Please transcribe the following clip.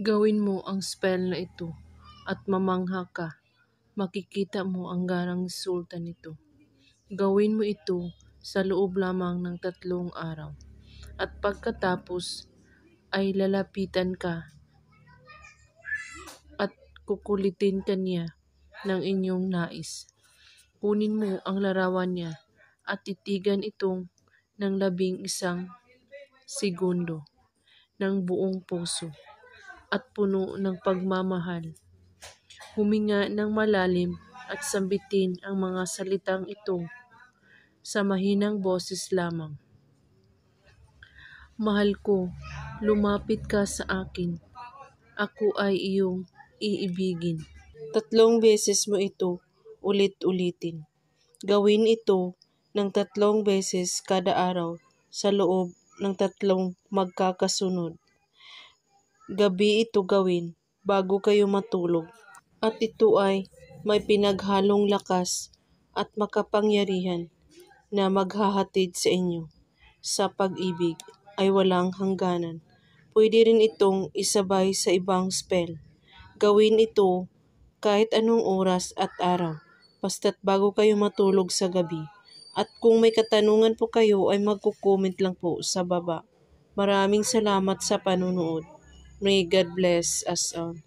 Gawin mo ang spell na ito at mamangha ka. Makikita mo ang garang resulta nito. Gawin mo ito sa loob lamang ng 3 araw. At pagkatapos ay lalapitan ka at kukulitin ka niya ng inyong nais. Kunin mo ang larawan niya at titigan itong ng 11 segundo ng buong puso at puno ng pagmamahal. Huminga ng malalim at sambitin ang mga salitang ito sa mahinang boses lamang. Mahal ko, lumapit ka sa akin. Ako ay iyong iibigin. 3 beses mo ito ulit-ulitin. Gawin ito ng 3 beses kada araw sa loob ng 3 magkakasunod. Gabi ito gawin bago kayo matulog. At ito ay may pinaghalong lakas at makapangyarihan na maghahatid sa inyo sa pag-ibig ay walang hangganan. Pwede rin itong isabay sa ibang spell. Gawin ito kahit anong oras at araw, basta't bago kayo matulog sa gabi. At kung may katanungan po kayo ay magko-comment lang po sa baba. Maraming salamat sa panunood. May God bless us all.